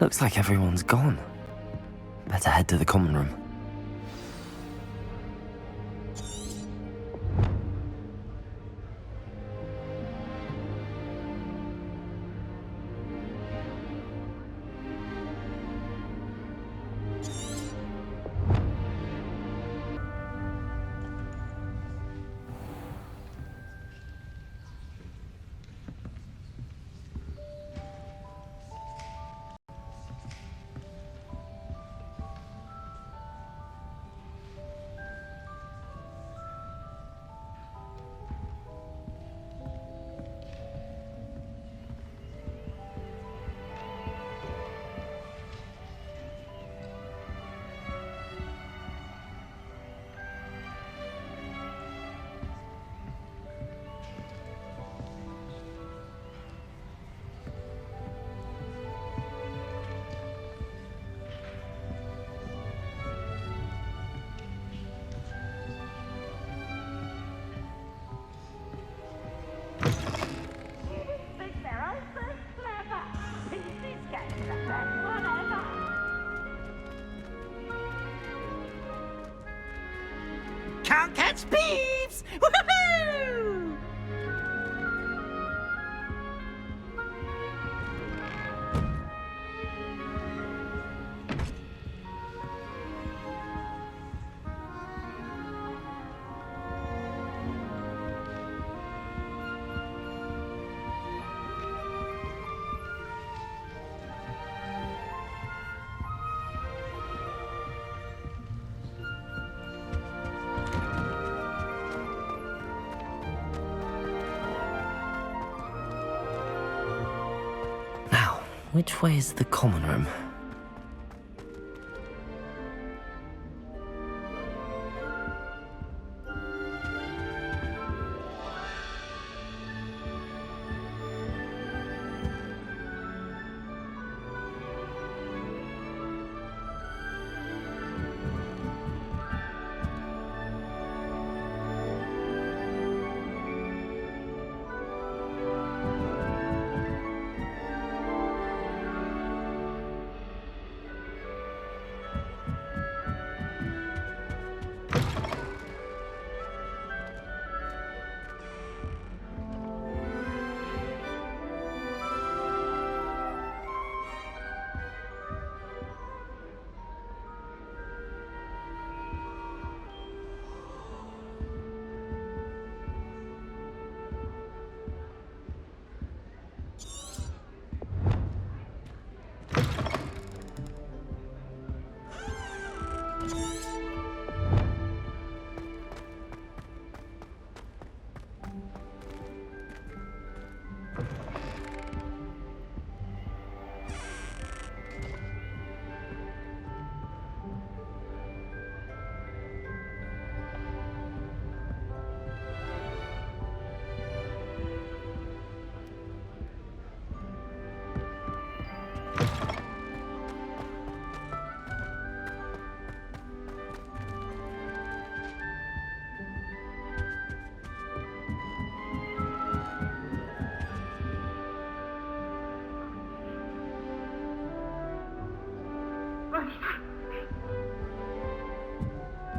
Looks like everyone's gone. Better head to the common room. Can't catch thieves! Woohoo! Which way is the common room?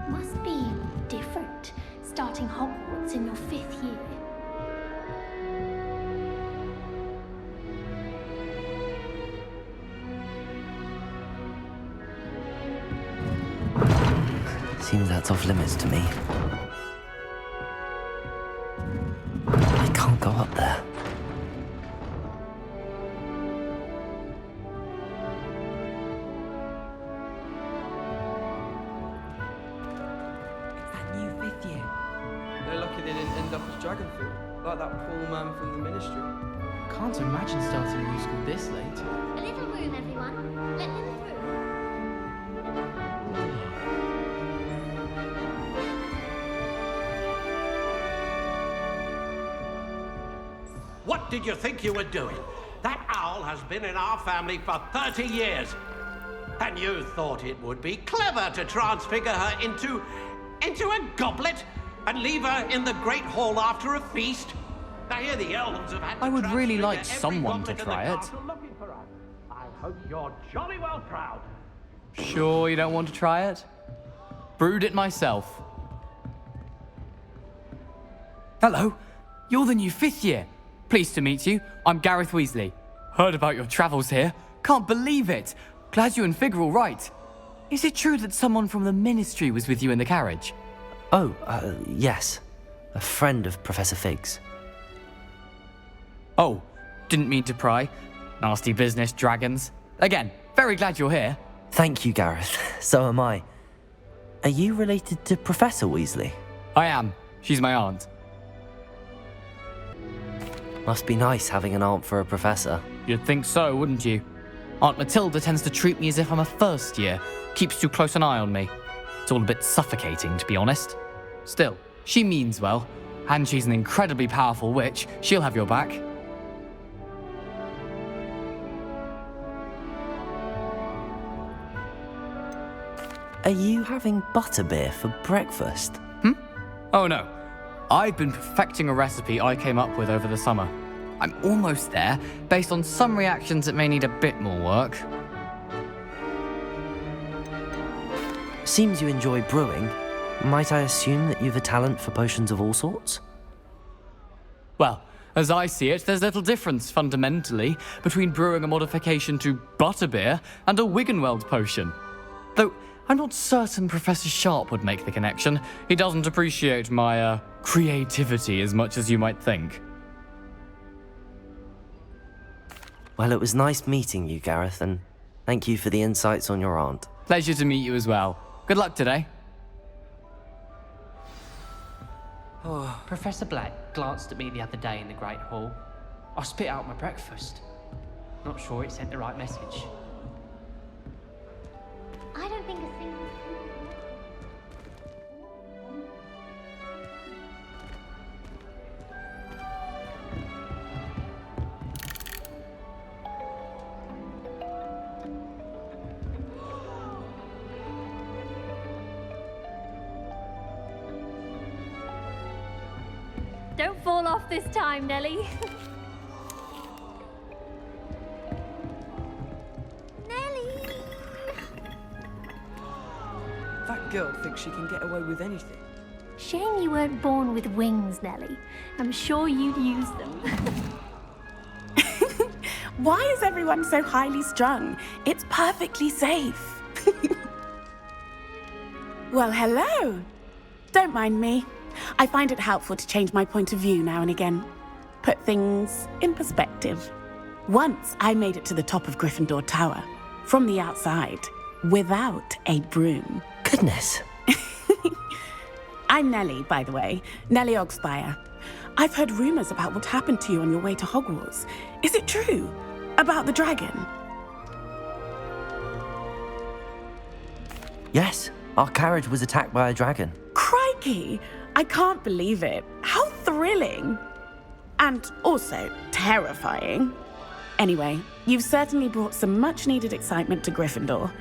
Must be different, starting Hogwarts in your 5th year. Seems that's off limits to me. I can't go up there. They're lucky they didn't end up as Dragonfield, like that poor man from the Ministry. Can't imagine starting a new school this late. A little room, everyone. Let them through. What did you think you were doing? That owl has been in our family for 30 years. And you thought it would be clever to transfigure her into a goblet and leave her in the Great Hall after a feast? I hear the elves have had to I would really transfigure like every someone to goblet in the try it. castle looking for her. I hope you're jolly well proud. Sure you don't want to try it? Brewed it myself. Hello, you're the new 5th year. Pleased to meet you. I'm Gareth Weasley. Heard about your travels here. Can't believe it. Glad you and Fig are all right. Is it true that someone from the Ministry was with you in the carriage? Oh, yes. A friend of Professor Fig's. Oh, didn't mean to pry. Nasty business, dragons. Again, very glad you're here. Thank you, Gareth. So am I. Are you related to Professor Weasley? I am. She's my aunt. Must be nice having an aunt for a professor. You'd think so, wouldn't you? Aunt Matilda tends to treat me as if I'm a first year. Keeps too close an eye on me. It's all a bit suffocating, to be honest. Still, she means well. And she's an incredibly powerful witch. She'll have your back. Are you having butterbeer for breakfast? Oh no. I've been perfecting a recipe I came up with over the summer. I'm almost there, based on some reactions that may need a bit more work. Seems you enjoy brewing. Might I assume that you've a talent for potions of all sorts? Well, as I see it, there's little difference, fundamentally, between brewing a modification to butterbeer and a Wiggenweld potion. Though, I'm not certain Professor Sharp would make the connection. He doesn't appreciate my, creativity as much as you might think. Well, it was nice meeting you, Gareth, and thank you for the insights on your aunt. Pleasure to meet you as well. Good luck today. Professor Black glanced at me the other day in the Great Hall. I spit out my breakfast. Not sure it sent the right message. I don't think a single... Don't fall off this time, Nellie. Nellie! That girl thinks she can get away with anything. Shame you weren't born with wings, Nellie. I'm sure you'd use them. Why is everyone so highly strung? It's perfectly safe. Well, hello. Don't mind me. I find it helpful to change my point of view now and again. Put things in perspective. Once I made it to the top of Gryffindor Tower, from the outside, without a broom. Goodness. I'm Nellie, by the way. Nellie Ogspire. I've heard rumors about what happened to you on your way to Hogwarts. Is it true? About the dragon? Yes, our carriage was attacked by a dragon. Crikey! I can't believe it. How thrilling! And also terrifying. Anyway, you've certainly brought some much-needed excitement to Gryffindor.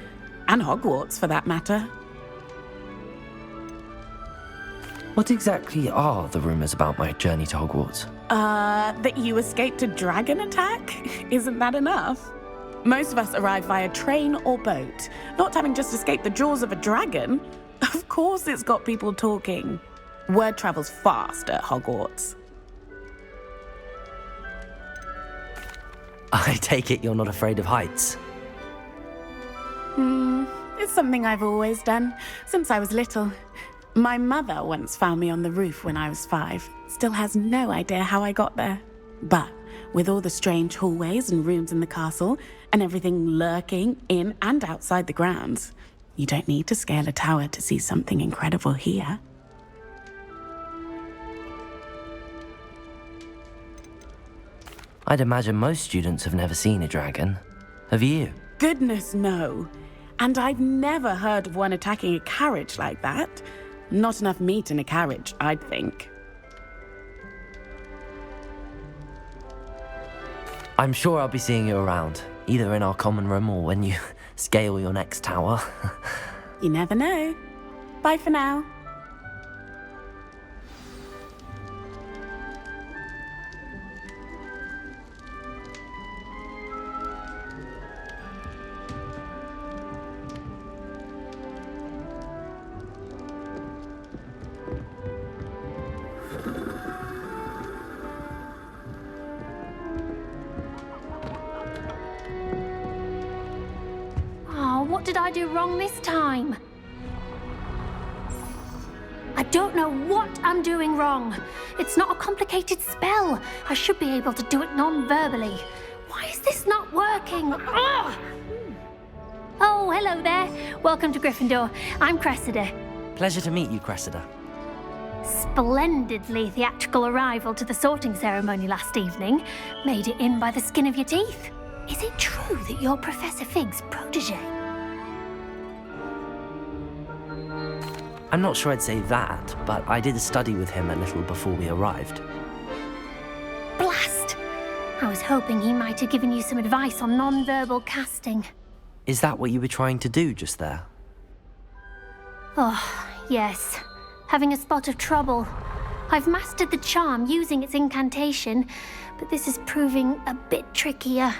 And Hogwarts, for that matter. What exactly are the rumors about my journey to Hogwarts? That you escaped a dragon attack? Isn't that enough? Most of us arrive via train or boat, not having just escaped the jaws of a dragon. Of course it's got people talking. Word travels fast at Hogwarts. I take it you're not afraid of heights. It's something I've always done, since I was little. My mother once found me on the roof when I was 5. Still has no idea how I got there. But with all the strange hallways and rooms in the castle, and everything lurking in and outside the grounds, you don't need to scale a tower to see something incredible here. I'd imagine most students have never seen a dragon. Have you? Goodness, no. And I've never heard of one attacking a carriage like that. Not enough meat in a carriage, I'd think. I'm sure I'll be seeing you around, either in our common room or when you scale your next tower. You never know. Bye for now. did I do wrong this time? I don't know what I'm doing wrong. It's not a complicated spell. I should be able to do it non-verbally. Why is this not working? Ugh! Oh, hello there. Welcome to Gryffindor. I'm Cressida. Pleasure to meet you, Cressida. Splendidly theatrical arrival to the sorting ceremony last evening. Made it in by the skin of your teeth. Is it true that you're Professor Fig's protege? I'm not sure I'd say that, but I did study with him a little before we arrived. Blast! I was hoping he might have given you some advice on non-verbal casting. Is that what you were trying to do just there? Oh, yes. Having a spot of trouble. I've mastered the charm using its incantation, but this is proving a bit trickier.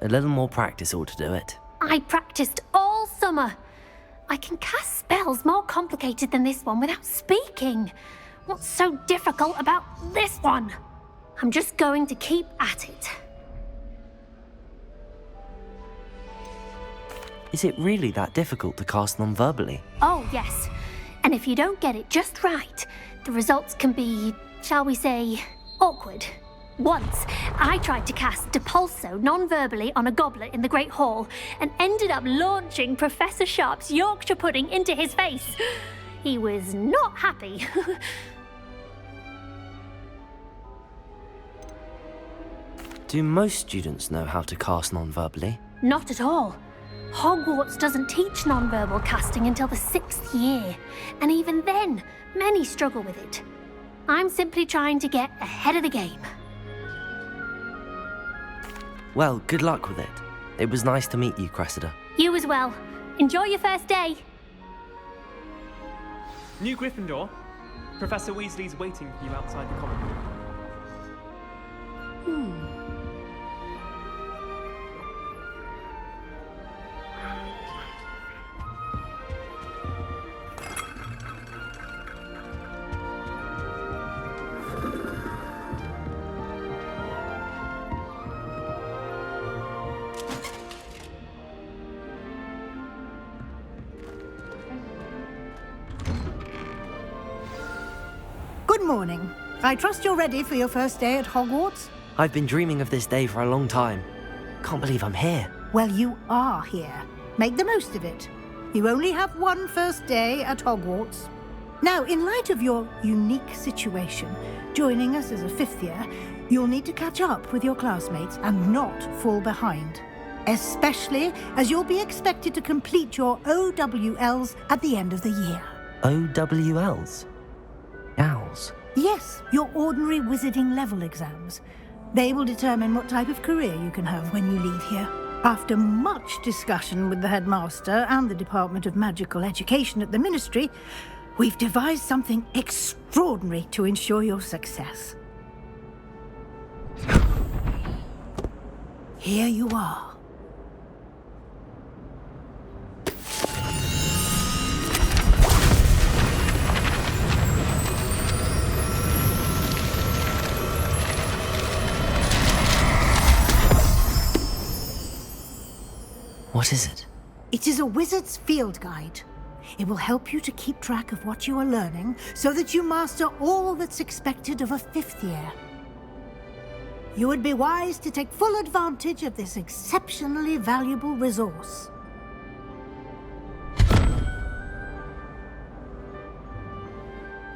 A little more practice ought to do it. I practiced all summer. I can cast spells more complicated than this one without speaking. What's so difficult about this one? I'm just going to keep at it. Is it really that difficult to cast non-verbally? Oh, yes. And if you don't get it just right, the results can be, shall we say, awkward. Once, I tried to cast Depulso non-verbally on a goblet in the Great Hall and ended up launching Professor Sharp's Yorkshire pudding into his face. He was not happy. Do most students know how to cast non-verbally? Not at all. Hogwarts doesn't teach non-verbal casting until the 6th year, and even then, many struggle with it. I'm simply trying to get ahead of the game. Well, good luck with it. It was nice to meet you, Cressida. You as well. Enjoy your first day. New Gryffindor. Professor Weasley's waiting for you outside the common room. Good morning. I trust you're ready for your first day at Hogwarts? I've been dreaming of this day for a long time. Can't believe I'm here. Well, you are here. Make the most of it. You only have one first day at Hogwarts. Now, in light of your unique situation, joining us as a 5th year, you'll need to catch up with your classmates and not fall behind. Especially as you'll be expected to complete your OWLs at the end of the year. OWLs? Owls? Yes, your ordinary wizarding level exams. They will determine what type of career you can have when you leave here. After much discussion with the headmaster and the Department of Magical Education at the Ministry, we've devised something extraordinary to ensure your success. Here you are. What is it? It is a wizard's field guide. It will help you to keep track of what you are learning so that you master all that's expected of a 5th year. You would be wise to take full advantage of this exceptionally valuable resource.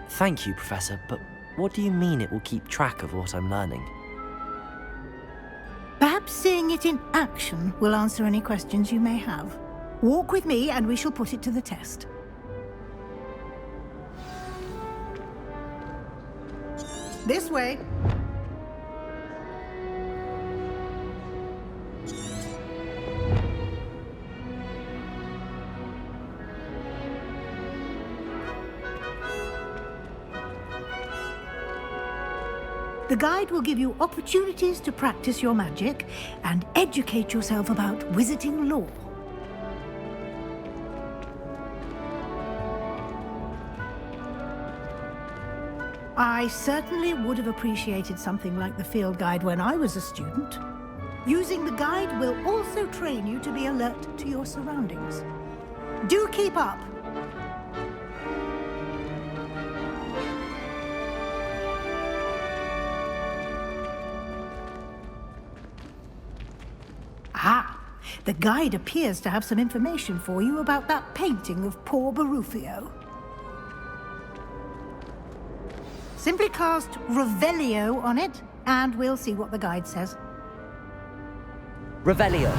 Thank you, Professor, but what do you mean it will keep track of what I'm learning? Perhaps seeing it in action will answer any questions you may have. Walk with me and we shall put it to the test. This way. The guide will give you opportunities to practice your magic and educate yourself about wizarding lore. I certainly would have appreciated something like the field guide when I was a student. Using the guide will also train you to be alert to your surroundings. Do keep up! Ah, the guide appears to have some information for you about that painting of poor Barufio. Simply cast Revelio on it, and we'll see what the guide says. Revelio.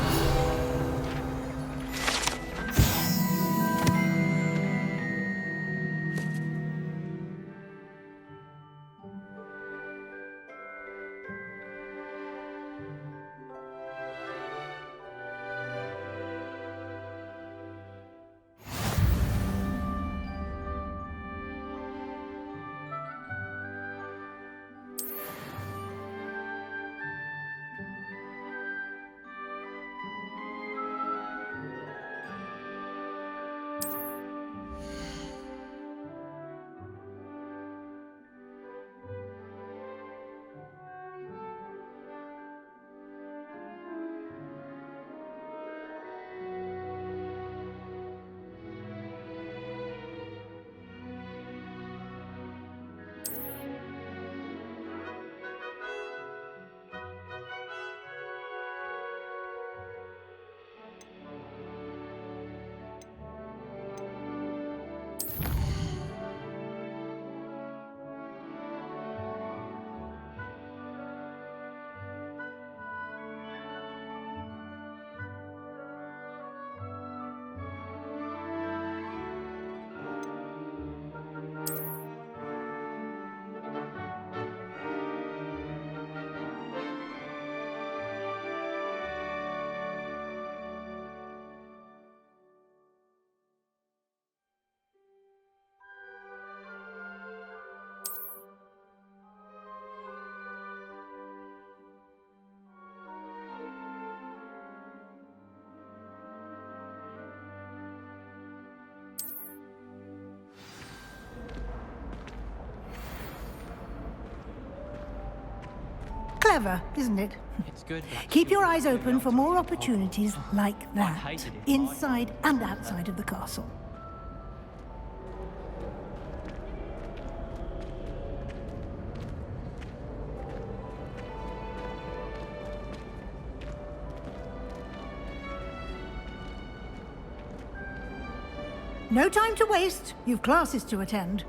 Clever, isn't it? It's good. But Keep your eyes open for more opportunities like I that, hated it. inside and outside of the castle. No time to waste. You've classes to attend.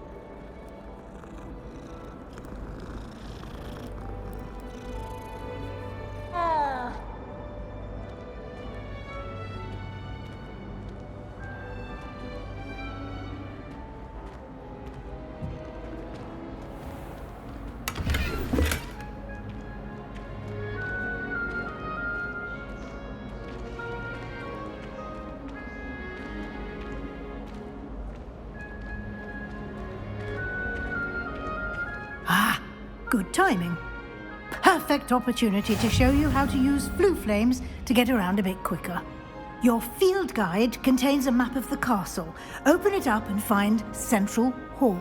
Good timing. Perfect opportunity to show you how to use flue flames to get around a bit quicker. Your field guide contains a map of the castle. Open it up and find Central Hall.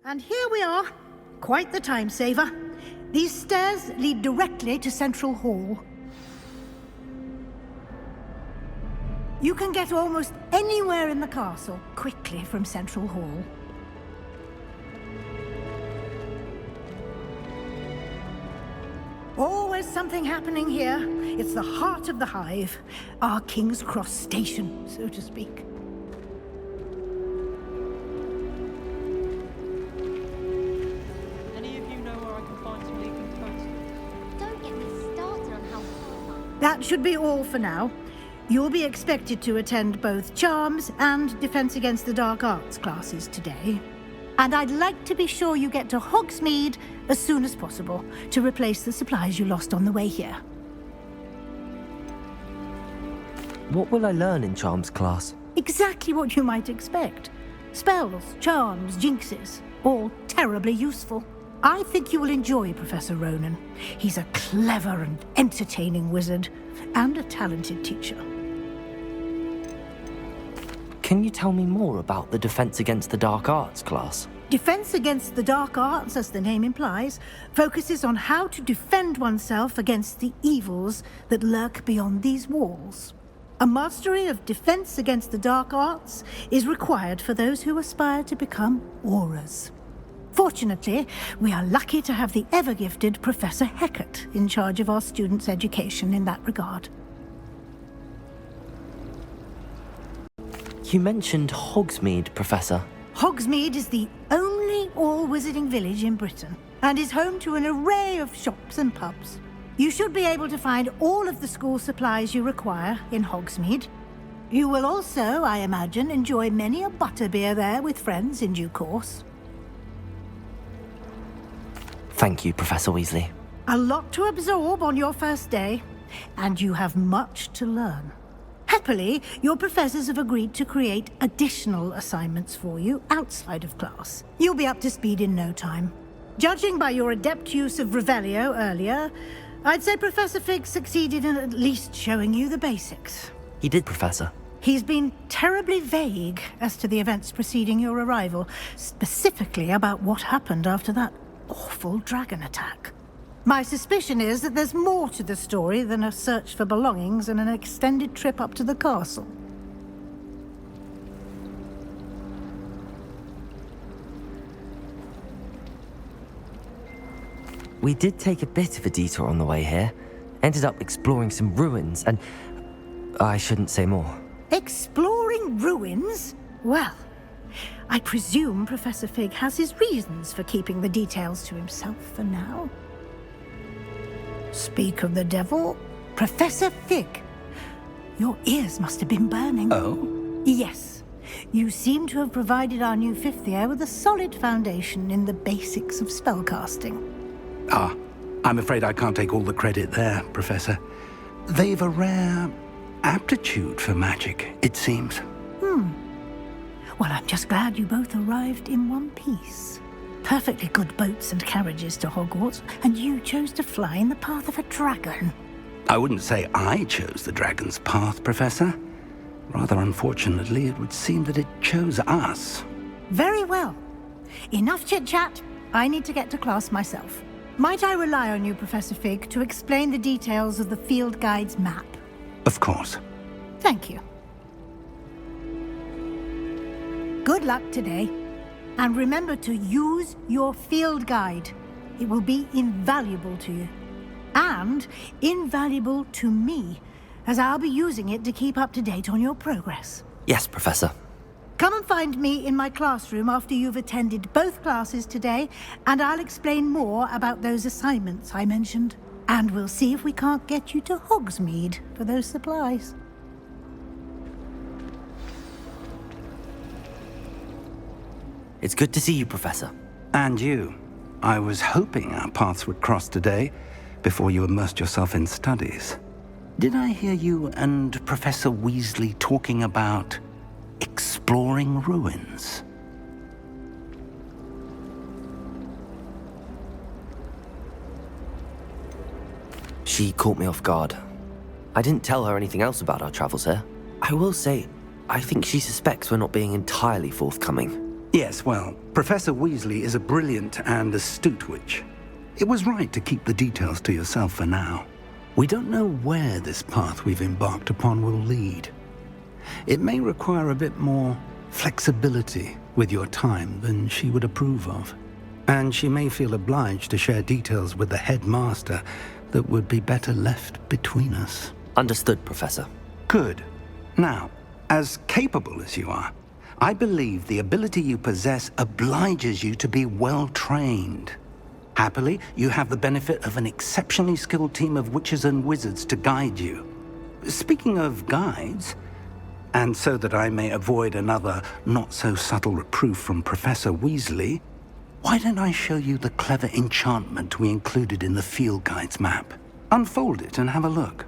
And here we are. Quite the time saver. These stairs lead directly to Central Hall. You can get almost anywhere in the castle quickly from Central Hall. Always something happening here. It's the heart of the hive, our King's Cross station, so to speak. Any of you know where I can find some legal codes? Don't get me started on how horrifying. That should be all for now. You'll be expected to attend both Charms and Defense Against the Dark Arts classes today. And I'd like to be sure you get to Hogsmeade as soon as possible to replace the supplies you lost on the way here. What will I learn in Charms class? Exactly what you might expect. Spells, charms, jinxes, all terribly useful. I think you will enjoy Professor Ronan. He's a clever and entertaining wizard, and a talented teacher. Can you tell me more about the Defense Against the Dark Arts class? Defense Against the Dark Arts, as the name implies, focuses on how to defend oneself against the evils that lurk beyond these walls. A mastery of Defense Against the Dark Arts is required for those who aspire to become Auras. Fortunately, we are lucky to have the ever-gifted Professor Hecat in charge of our students' education in that regard. You mentioned Hogsmeade, Professor. Hogsmeade is the only all-wizarding village in Britain, and is home to an array of shops and pubs. You should be able to find all of the school supplies you require in Hogsmeade. You will also, I imagine, enjoy many a butterbeer there with friends in due course. Thank you, Professor Weasley. A lot to absorb on your first day, and you have much to learn. Happily, your professors have agreed to create additional assignments for you outside of class. You'll be up to speed in no time. Judging by your adept use of Revelio earlier, I'd say Professor Fig succeeded in at least showing you the basics. He did, Professor. He's been terribly vague as to the events preceding your arrival, specifically about what happened after that awful dragon attack. My suspicion is that there's more to the story than a search for belongings and an extended trip up to the castle. We did take a bit of a detour on the way here. Ended up exploring some ruins and... I shouldn't say more. Exploring ruins? Well, I presume Professor Fig has his reasons for keeping the details to himself for now. Speak of the devil, Professor Fig. Your ears must have been burning. Oh? Yes. You seem to have provided our new fifth year with a solid foundation in the basics of spellcasting. Ah, I'm afraid I can't take all the credit there, Professor. They've a rare aptitude for magic, it seems. Well, I'm just glad you both arrived in one piece. Perfectly good boats and carriages to Hogwarts, and you chose to fly in the path of a dragon. I wouldn't say I chose the dragon's path, Professor. Rather unfortunately, it would seem that it chose us. Very well. Enough chit-chat. I need to get to class myself. Might I rely on you, Professor Fig, to explain the details of the field guide's map? Of course. Thank you. Good luck today. And remember to use your field guide. It will be invaluable to you. And invaluable to me, as I'll be using it to keep up to date on your progress. Yes, Professor. Come and find me in my classroom after you've attended both classes today, and I'll explain more about those assignments I mentioned. And we'll see if we can't get you to Hogsmeade for those supplies. It's good to see you, Professor. And you. I was hoping our paths would cross today, before you immersed yourself in studies. Did I hear you and Professor Weasley talking about exploring ruins? She caught me off guard. I didn't tell her anything else about our travels here. I will say, I think she suspects we're not being entirely forthcoming. Yes, well, Professor Weasley is a brilliant and astute witch. It was right to keep the details to yourself for now. We don't know where this path we've embarked upon will lead. It may require a bit more flexibility with your time than she would approve of. And she may feel obliged to share details with the headmaster that would be better left between us. Understood, Professor. Good. Now, as capable as you are, I believe the ability you possess obliges you to be well-trained. Happily, you have the benefit of an exceptionally skilled team of witches and wizards to guide you. Speaking of guides, and so that I may avoid another not-so-subtle reproof from Professor Weasley, why don't I show you the clever enchantment we included in the field guide's map? Unfold it and have a look.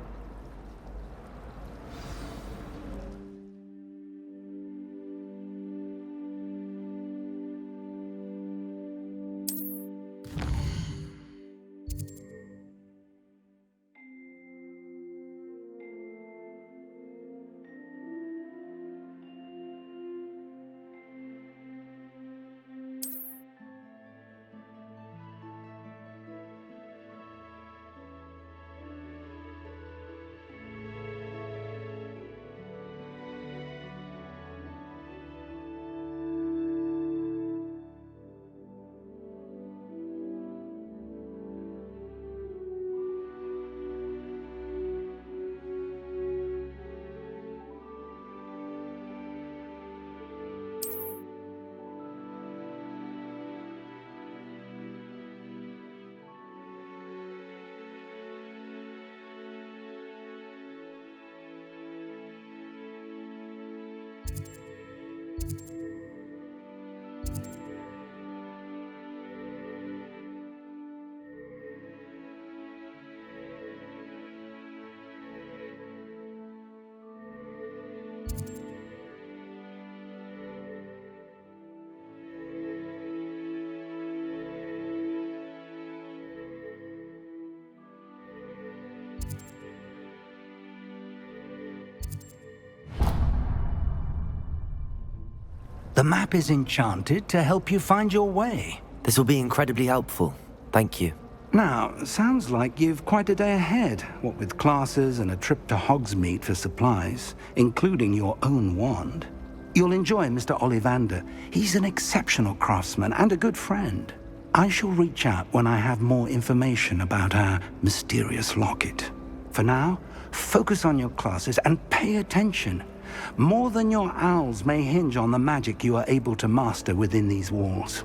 The map is enchanted to help you find your way. This will be incredibly helpful. Thank you. Now, sounds like you've quite a day ahead, what with classes and a trip to Hogsmeade for supplies, including your own wand. You'll enjoy Mr. Ollivander. He's an exceptional craftsman and a good friend. I shall reach out when I have more information about our mysterious locket. For now, focus on your classes and pay attention. More than your owls may hinge on the magic you are able to master within these walls.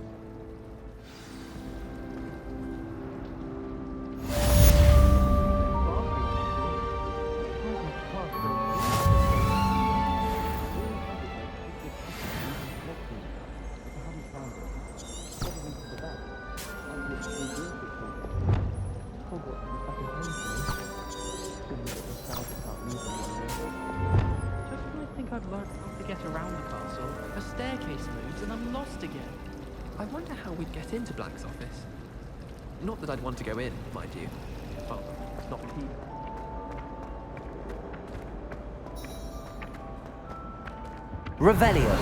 Not that I'd want to go in, mind you. Well, it's not key. Revelio.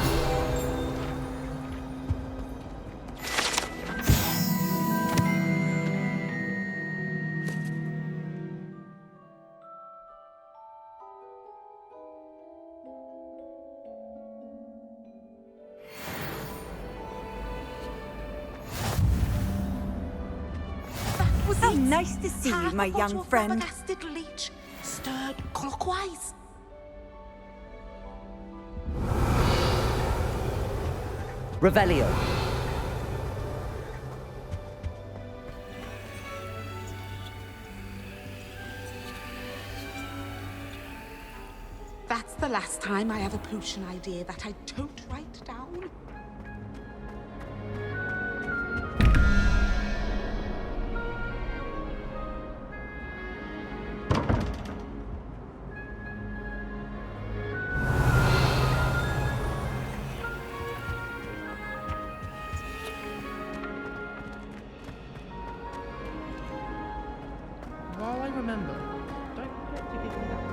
How nice to see you, my young friend. Leech, stirred clockwise. Revelio. That's the last time I have a potion idea that I don't write down. While I remember, don't forget to give me that.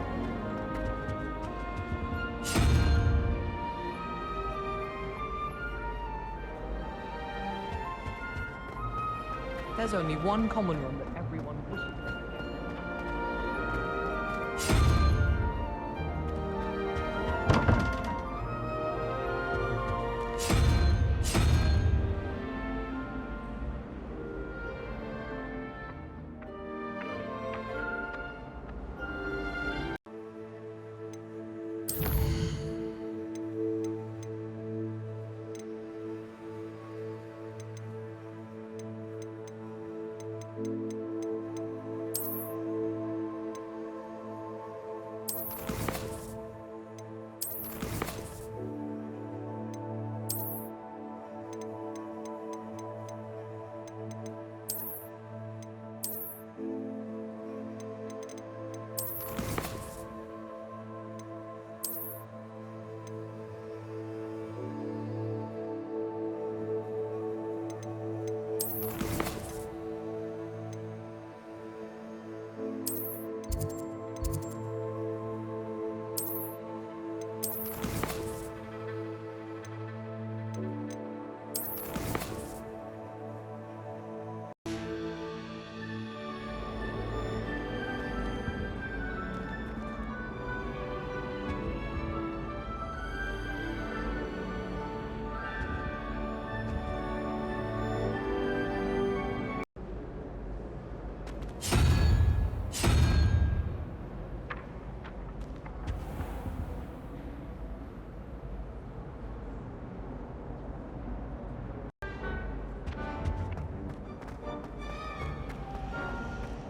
There's only one common room that everyone wishes they could get.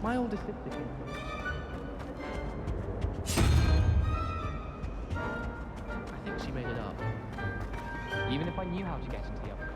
My older sister came from this. I think she made it up. Even if I knew how to get into the upper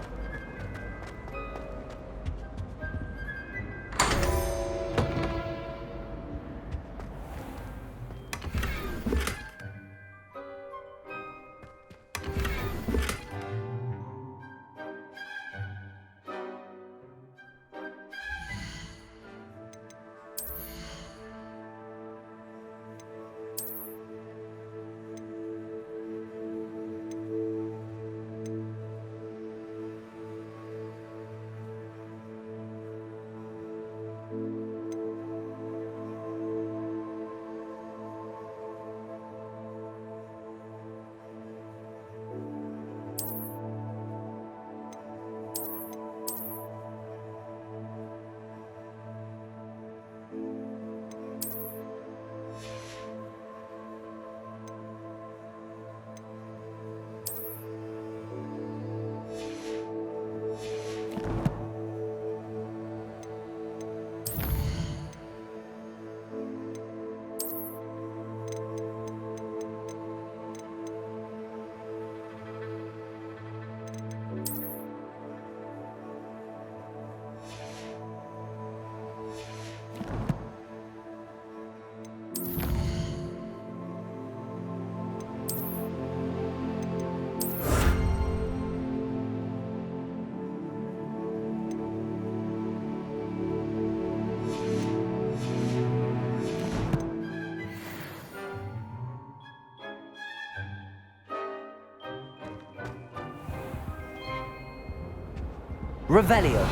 Revelio.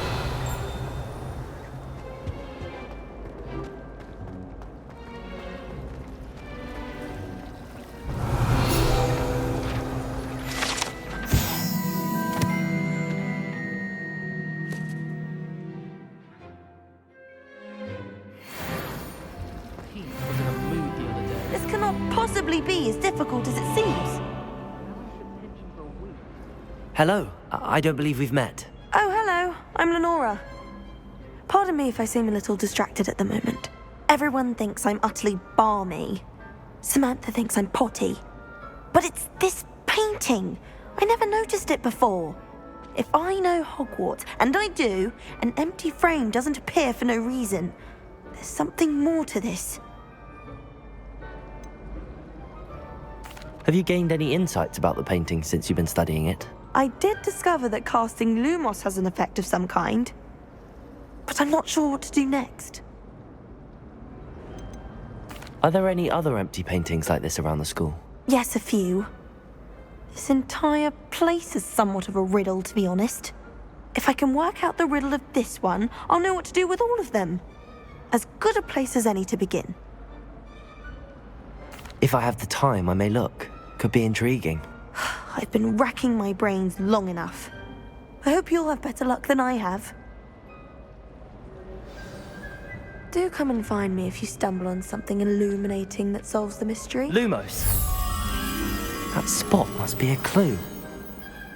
This cannot possibly be as difficult as it seems. Hello. I don't believe we've met. Oh, hello. I'm Lenora. Pardon me if I seem a little distracted at the moment. Everyone thinks I'm utterly balmy. Samantha thinks I'm potty. But it's this painting. I never noticed it before. If I know Hogwarts, and I do, an empty frame doesn't appear for no reason. There's something more to this. Have you gained any insights about the painting since you've been studying it? I did discover that casting Lumos has an effect of some kind, but I'm not sure what to do next. Are there any other empty paintings like this around the school? Yes, a few. This entire place is somewhat of a riddle, to be honest. If I can work out the riddle of this one, I'll know what to do with all of them. As good a place as any to begin. If I have the time, I may look. Could be intriguing. I've been racking my brains long enough. I hope you'll have better luck than I have. Do come and find me if you stumble on something illuminating that solves the mystery. Lumos. That spot must be a clue.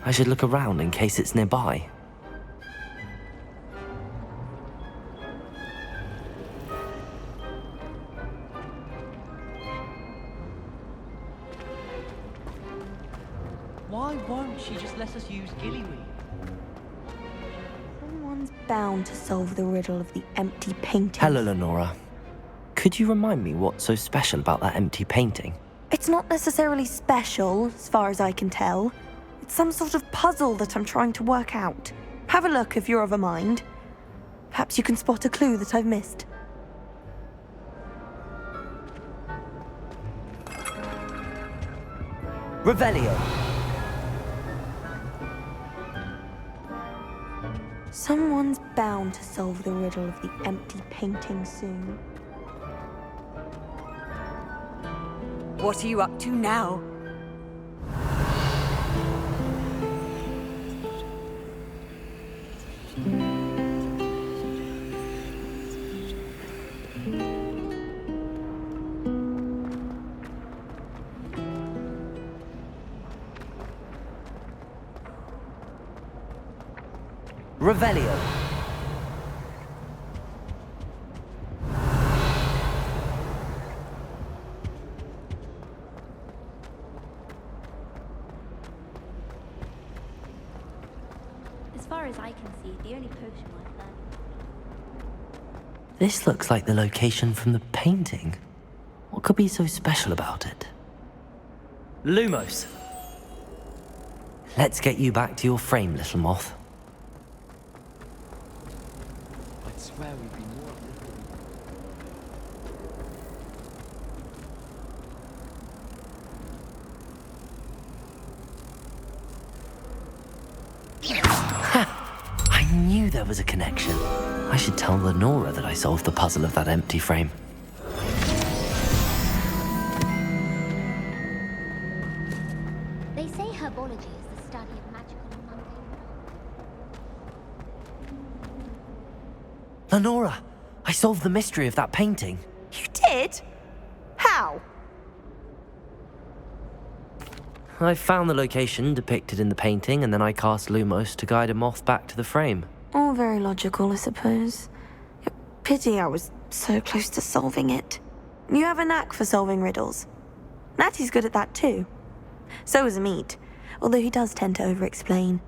I should look around in case it's nearby. Why won't she just let us use gillyweed? Someone's bound to solve the riddle of the empty painting. Hello, Lenora. Could you remind me what's so special about that empty painting? It's not necessarily special, as far as I can tell. It's some sort of puzzle that I'm trying to work out. Have a look if you're of a mind. Perhaps you can spot a clue that I've missed. Revelio. Someone's bound to solve the riddle of the empty painting soon. What are you up to now? Revelio. As far as I can see, the only potion like that. This looks like the location from the painting. What could be so special about it? Lumos. Let's get you back to your frame, little moth. I'd swear we'd be more I knew there was a connection. I should tell Lenora that I solved the puzzle of that empty frame. They say herbology is the study of magical and mundane. Lenora, I solved the mystery of that painting. You did? How? I found the location depicted in the painting, and then I cast Lumos to guide a moth back to the frame. All very logical, I suppose. Pity I was so close to solving it. You have a knack for solving riddles. Natty's good at that too. So is Amit, although he does tend to over-explain.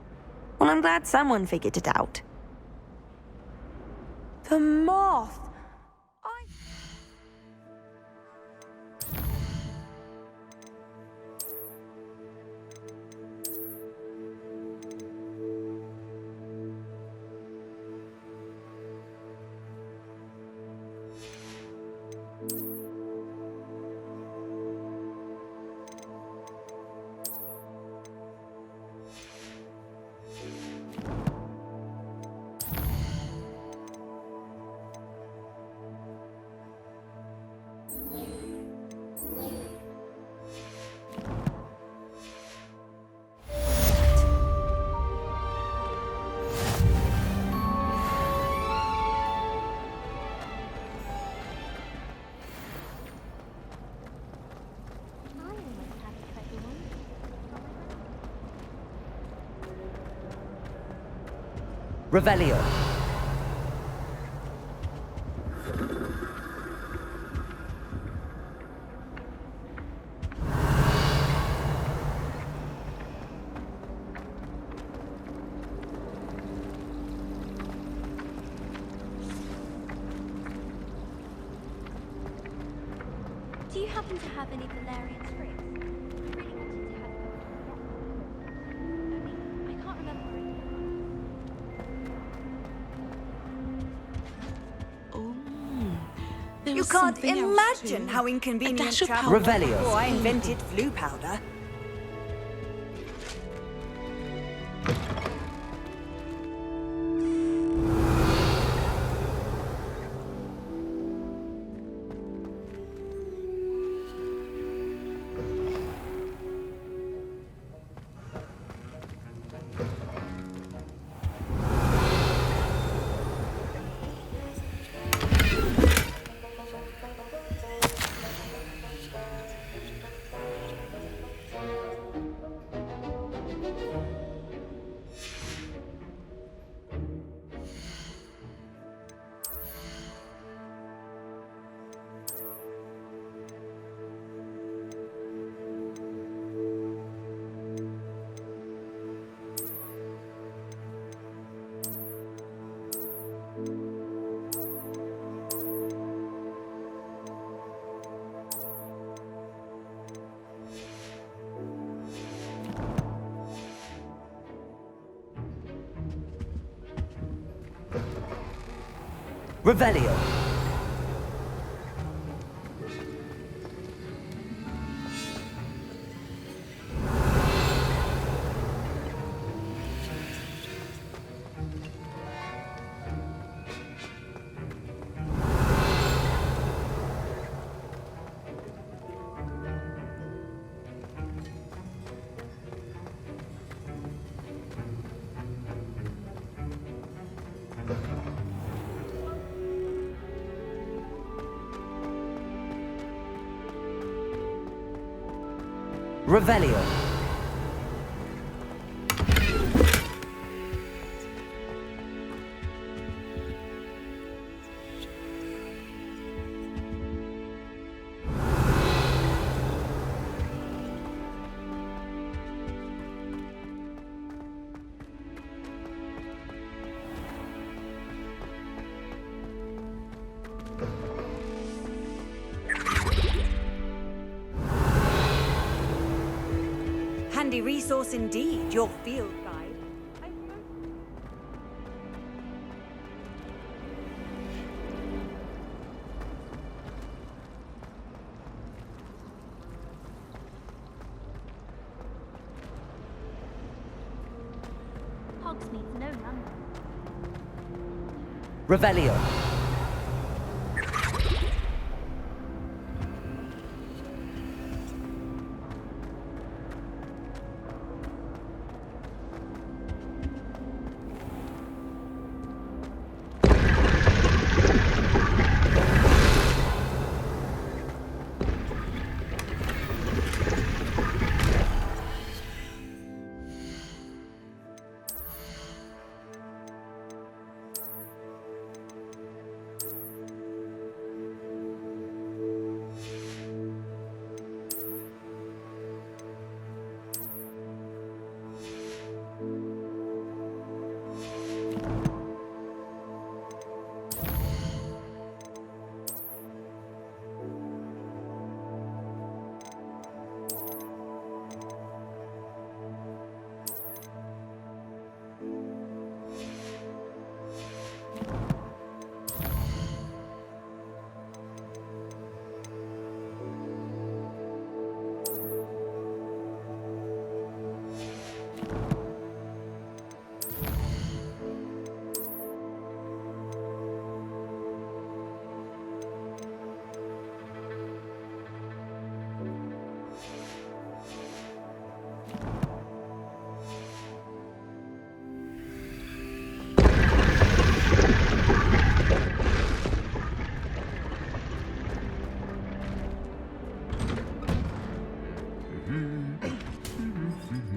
Well, I'm glad someone figured it out. The moth! Revelio. Do you happen to have any Valerian sprigs? I really wanted to have I can't remember it. You can't imagine how inconvenient travel was Revelio. before I invented blue powder. Revelio. Revelio. Handy resource indeed, your field guide. Hogsmeade's no London. Revelio.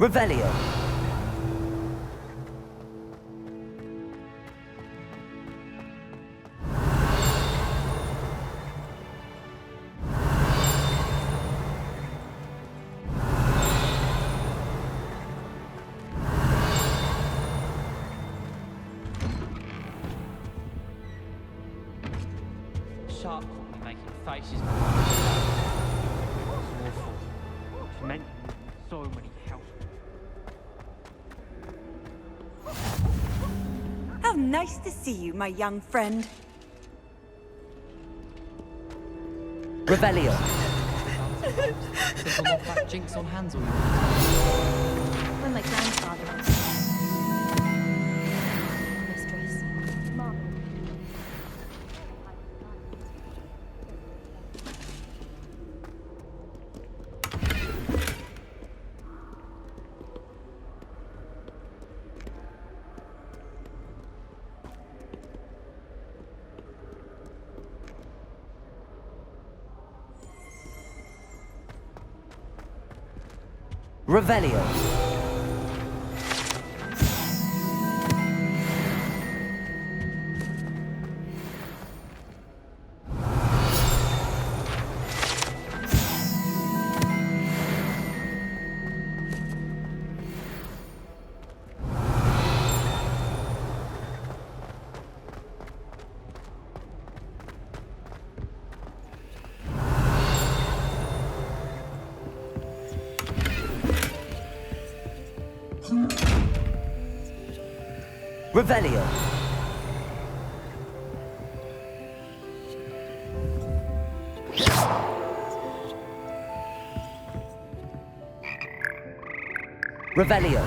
Revelio. Sharp caught me making faces. Awful. She meant so many households. How nice to see you, my young friend. Revelio. There's a lot of that jinx on hands all When my grandfather was mistress, Mom. Revelio. Revelio. Revelio.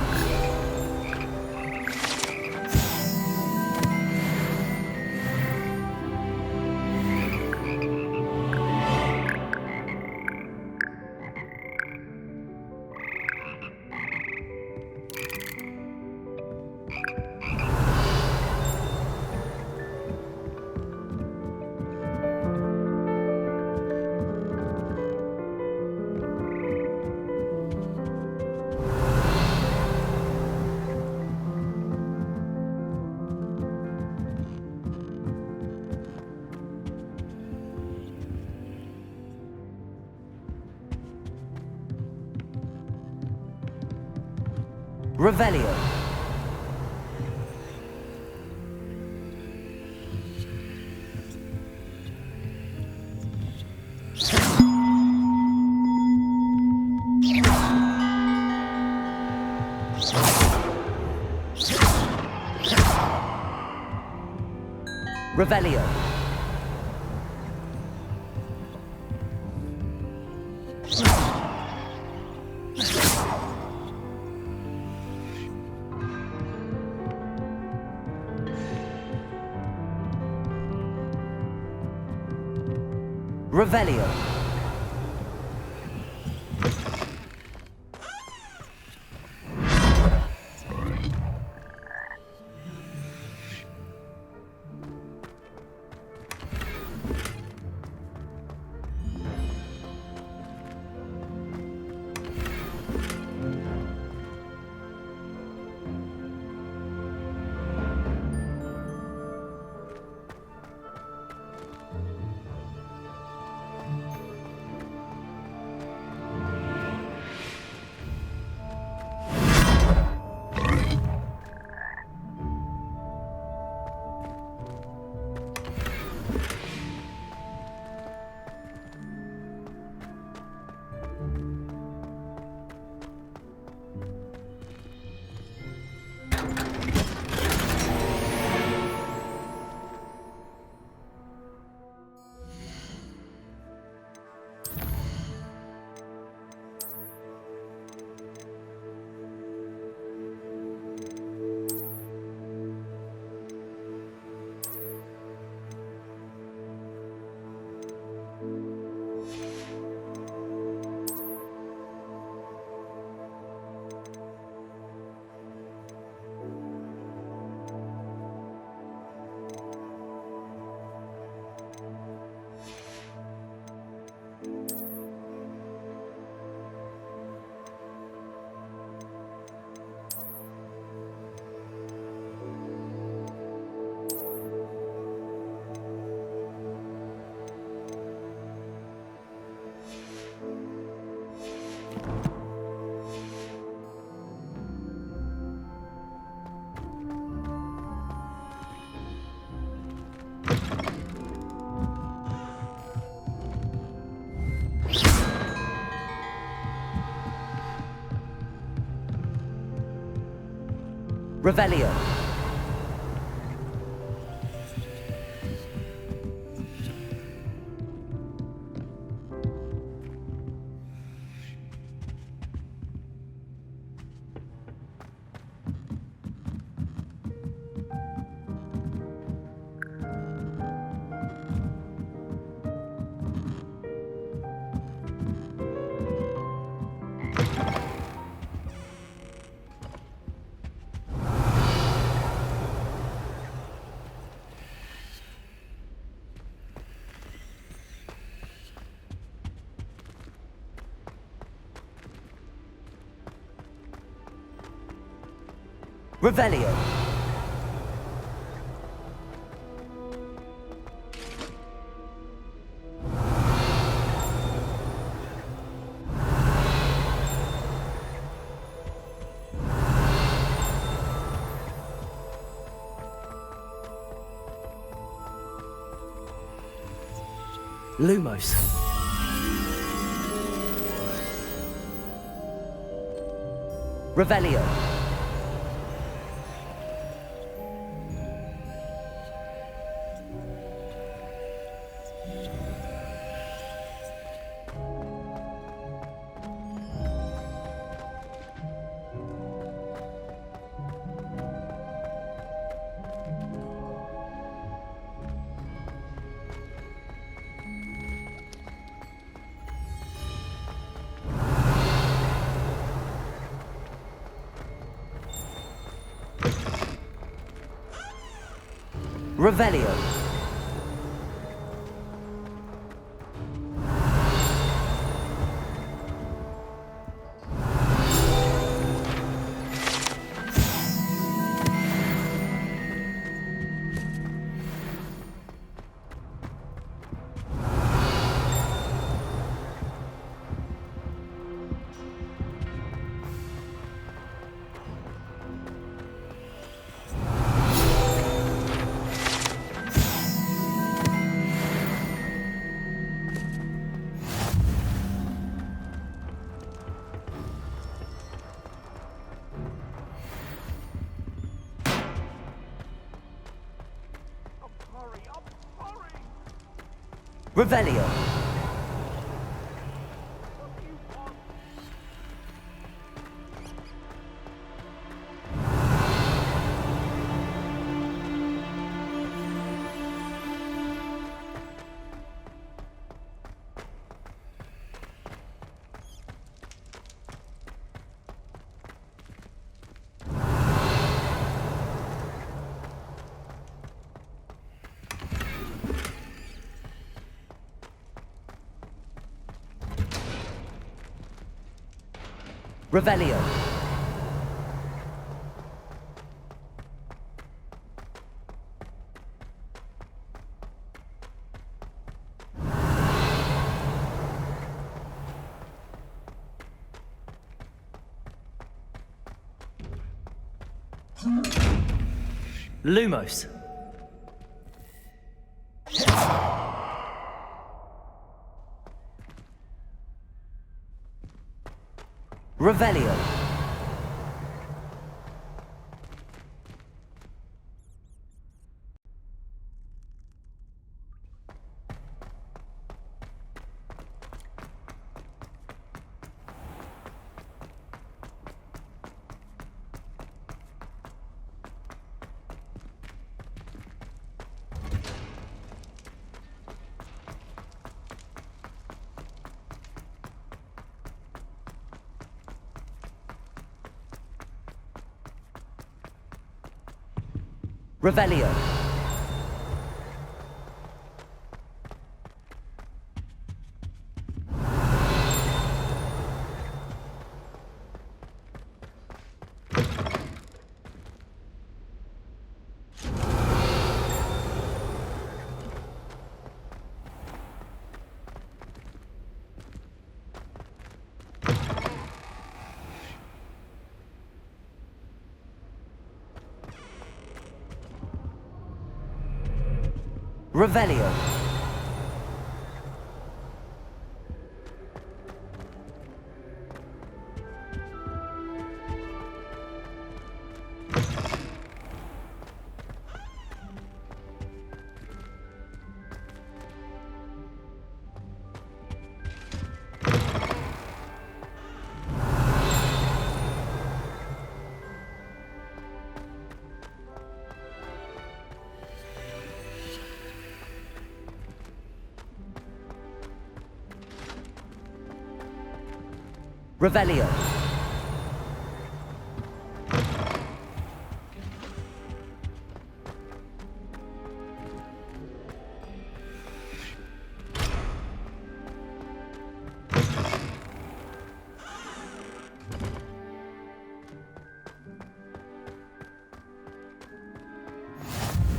Revelio. Revelio. Revelio. Revelio. Revelio. Lumos. Revelio. Revelio. Revelio. Revelio. Lumos. Revelio. Revelio. Revelio. Revelio.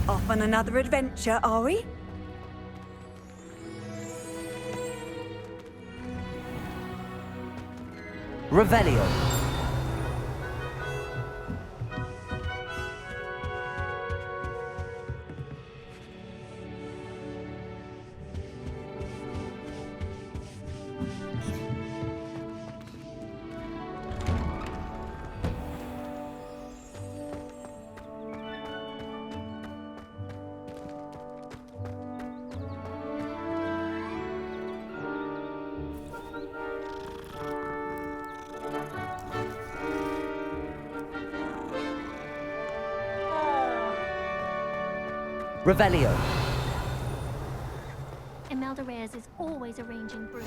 Off on another adventure, are we? Revelio. Revelio. Imelda Reyes is always arranging brews.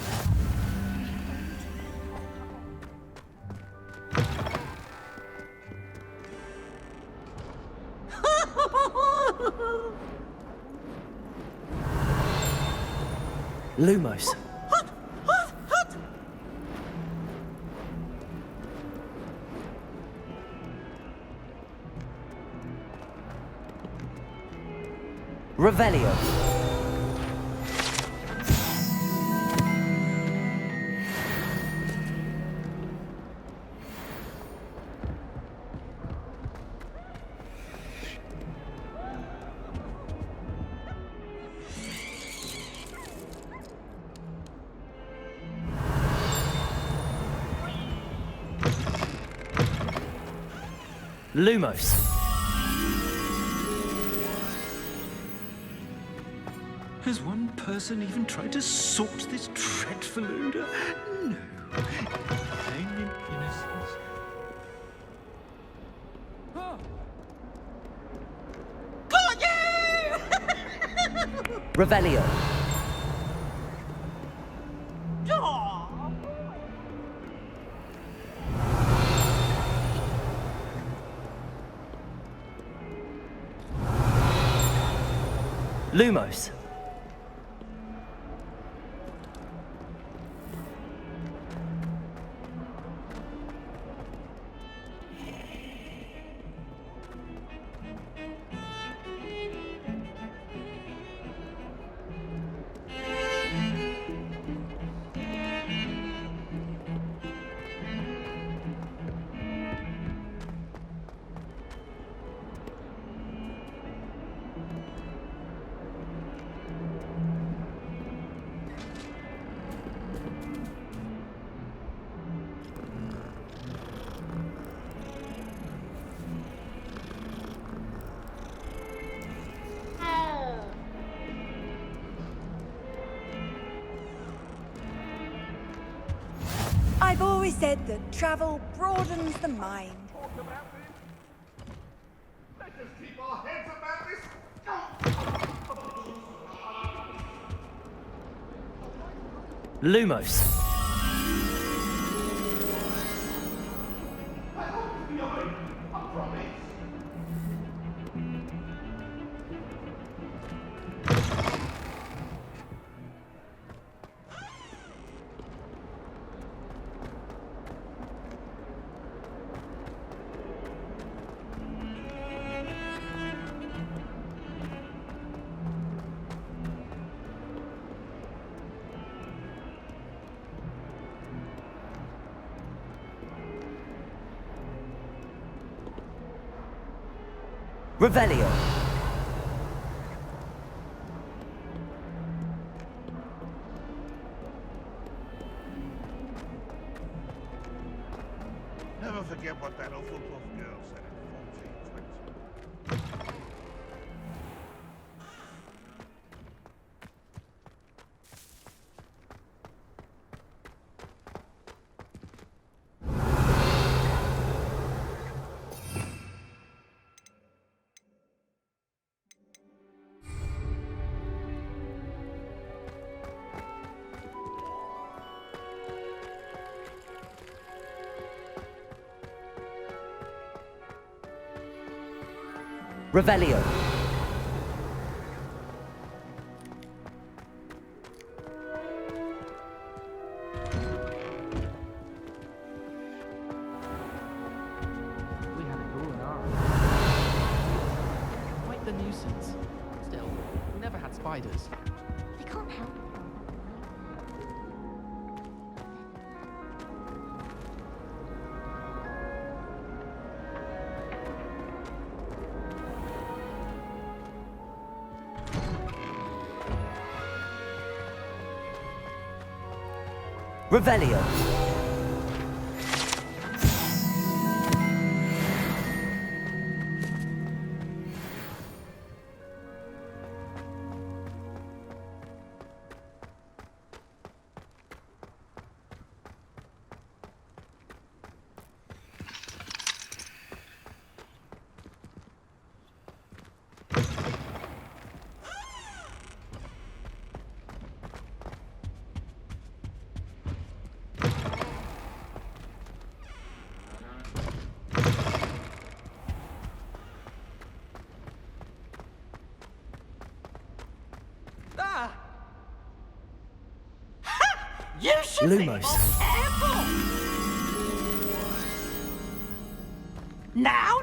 Lumos. Revelio. Lumos. Has one person even tried to sort this dreadful odor? No. Hang in innocence. Revelio. Lumos. I've always said that travel broadens the mind. Let's just keep our heads about this. Lumos. I hope to be alright. I promise. Revelio. Never forget what that Hufflepuff girl said in 1420. Revelio. We had it all in our quite the nuisance. Still, we never had spiders. They can't help it. Revelio. You should be Lumos. more careful. Now,